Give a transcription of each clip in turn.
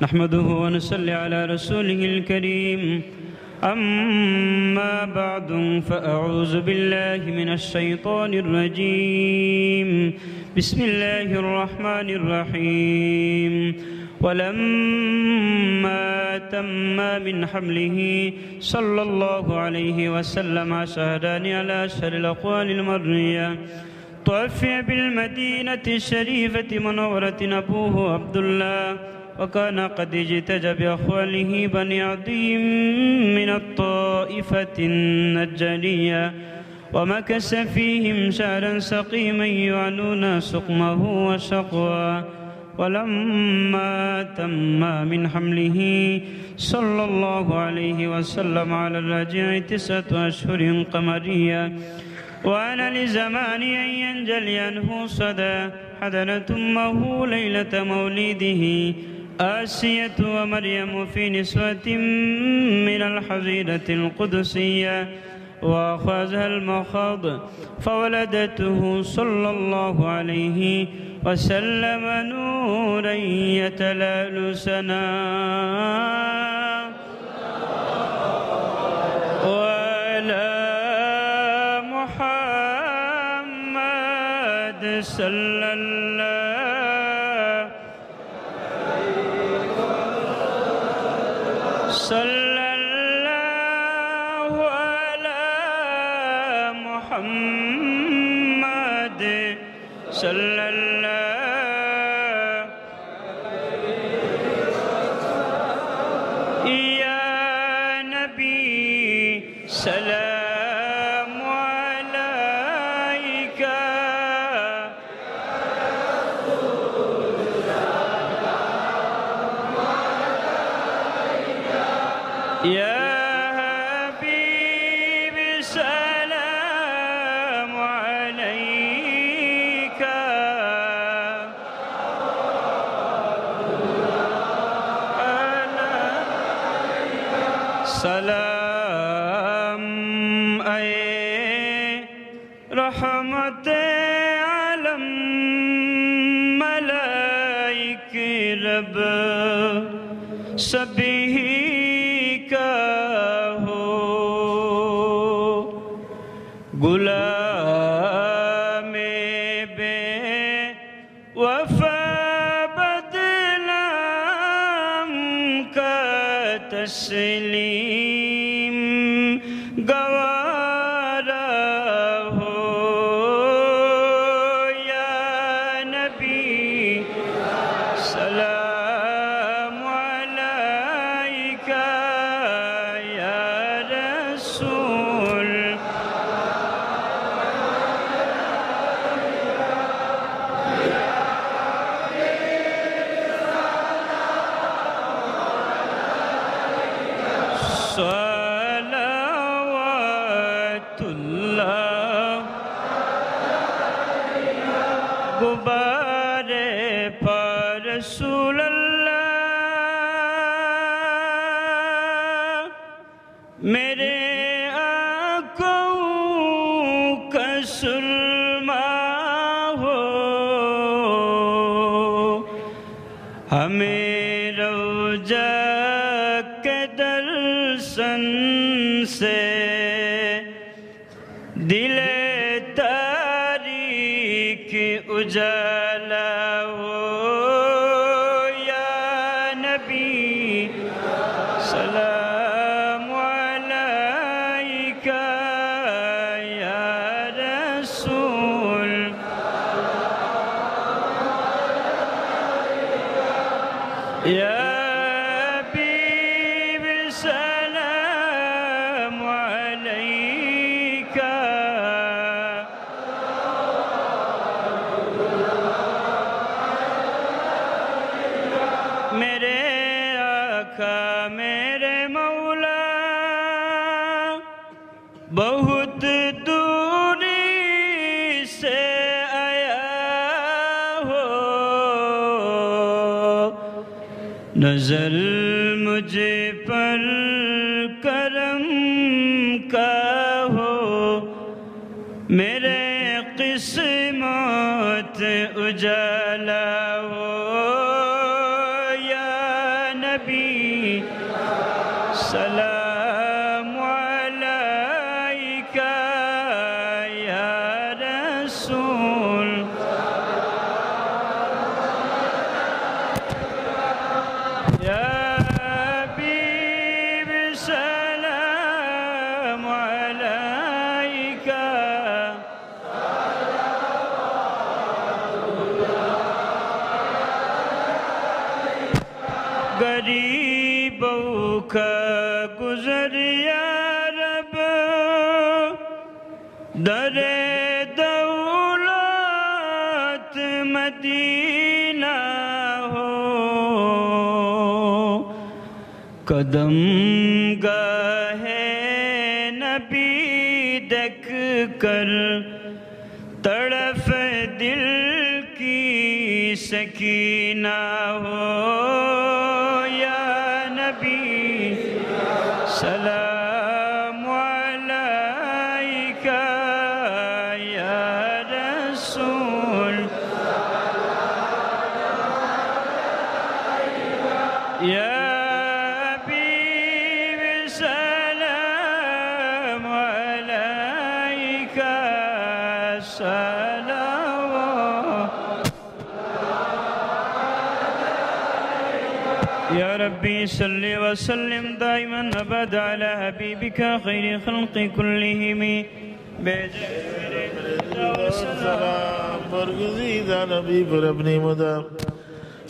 नहमदुहु व नुसल्ली अला रसूलिहिल करीम। अम्मा बअदु फ़अऊज़ु बिल्लाहि मिनश शैतानिर रजीम। बिस्मिल्लाहिर रहमानिर रहीम। वलम्मा तम्मा मिन हम्लिही सल्लल्लाहु अलैहि वसल्लम शहदानि अला अशरिल अक़वालिल मर्रिया तुवफ़्फ़िय बिल मदीनति शरीफ़ति मुनव्वरतिन अबूहु अब्दुल्लाह वकान क़द इज्तज़ा बिअख़वालिही बनी अदीम मिनत ताइफ़तिन नज्जारिया वमकस फ़ीहिम शहरन सक़ीमन युअनून सुक़महु वशक़वा। वलम्मा तम्मा मिन हम्लिही सल्लल्लाहु अलैहि वसल्लम अला अर्रजिअ तिस्अतु अश्हुरिन क़मरिया वअना लिज़मानि अन यंजलि अन्हु सदा हदरत उम्महु लैलत मौलिदिही आसियतु व मरियम फ़ी निस्वतिन मिनल हज़ीरतिल क़ुदसिय्या वअख़ज़हल मख़ाद फ़वलदतहु सल्लल्लाहु अलैहि वसल्लम नूरन यतलअलु सना वअला मुहम्मद सल्लल्लाहु अला मुहम्मद सल्लल्लाहु या नबी सलाम अलैका या हबीब सलाम अलैका सलाम आए रहमत आलम मलाइक रब सभी का हो गुलाम बे वफा बदनाम का तस्लीम गवारा हो या नबी सलाम अलैका या रसूल सलावतुल्लाह गुबारे पर रसूल अल्लाह मेरे आँखों का सुरमा हो हमें रौजा के दर्शन से दिले तारीक उजाला हो या नबी सलाम अलैका या रसूल या हबीब सलाम अलैका मेरे आका मेरे मौला बहुत दूरी से आया हो नजर मुझ पर करम का हो मेरे किस्मत उजाला हो या नबी सलाम अलैका या रसूल या हबीब सलाम अलैका गरीबों का गुज़र या रब दरे दौलत मदीना हो कदम गाहे नबी देख कर तड़फ दिल की सकीना हो या नबी सलाम अलैका या रसूल या हबीब सलाम अलैका या रब्बी सल्लि व सल्लिम दाइमन अबद अला हबीबिका खैर खल्क़ि कुल्लिहिम सलाम बरगुज़ीदा नबी पर अपनी मुदा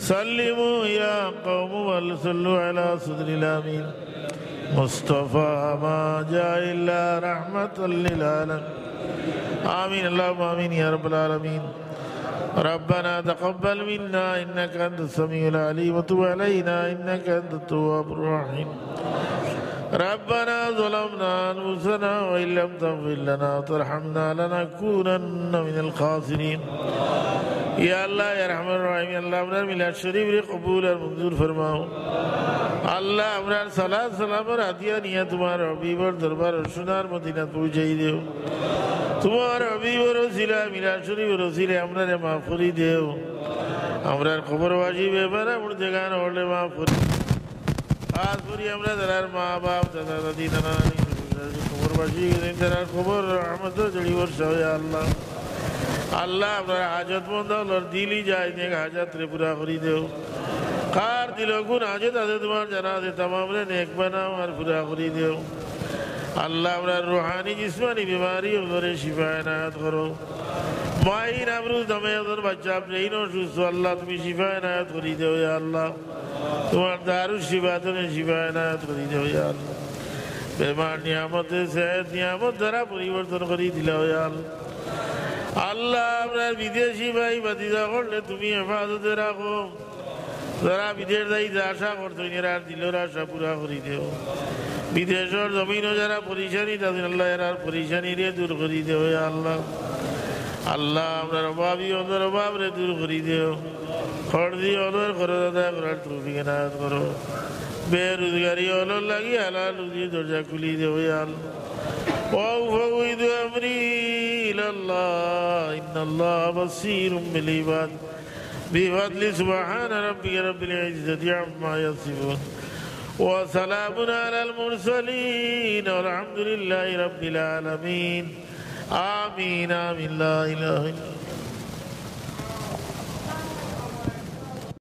सल्लिमु या कौम वल सल्लु अला सदरिल आमीन मुस्तफ़ा मा जाइल्ला रहमतल लिल आलमीन आमीन अल्लाहुम्मा आमीन या रब्बल आलमीन रब्बना तक़ब्बल मिन्ना इन्नका अंतस समीउल अलीम व तुब अलैना इन्नका अंतत तव्वाबुर रहीम रब्बना ज़लमना अनफुसना व इल्लम तग़फिर लना व तरहमना लनकूनन्ना मिनल खासिरीन या अल्लाह या रहमान रहीम अल्लाह हमरा मिलाद शरीफ रे कबूल और मंजूर फरमाओ अल्लाह हमरा सलात सलाम और हदिया नियत तुम्हारे हबीब और दरबार और सुनार मदीना पहुंचाई देओ तुम्हारे हबीब और वसीला मिलाद शरीफ और वसीले हमरा रे माफ करी देओ हमरा खबर वाजिब है बरा मुर्दगान होले माफ करी आज पूरी हमरा दरार माँ बाप दादा दादी नाना नानी खबर वाजिब है दरार खबर रहमत जड़ी वर्षा या अल्लाह अल्लाह अपना हाजत मंद और दिली जाए ने हाजत रे पूरा करी देओ कार दिलो गुन हाजत आदे तुम्हार जना दे तमाम रे नेक बनाओ और पूरा करी देओ अल्लाह अपना रूहानी जिस्मानी बीमारी और शिफा इनायत करो माई नमरूज दमे और बच्चा प्रेनो सुस्त अल्लाह तुम्हें शिफा इनायत करी देओ या अल्लाह तुम्हार दारू शिफा तुम्हें शिफा इनायत करी देओ या अल्लाह बेमार नियामत सेहत नियामत जरा परिवर्तन करी दिलाओ या अल्लाह আল্লাহ আমরা বিদেশি ভাই ভাতিজা করলে তুমি হেফাজতে রাখো যারা বিদেশ যাইতে আশা করতো এরা দিলের আশা পুরা করে দেও বিদেশের জমিনও যারা পরিশানি তাদের আল্লাহ এরার পরিশানি রে দূর করে দেও আল্লাহ আল্লাহ আমরা অভাবী ওদের অভাব রে দূর করে দেও খরদি ওদের খরচ আদায় করার তৌফিক এনায়েত করো বেরোজগারি ওদের লাগি হালাল রুজি দরজা খুলি দেও আল্লাহ وأفوض أمري إلى الله إن الله بصير بالعباد بفضل سبحان ربك رب العزة عما يصفون وسلام على المرسلين والحمد لله رب العالمين آمين آمين لا إله إلا الله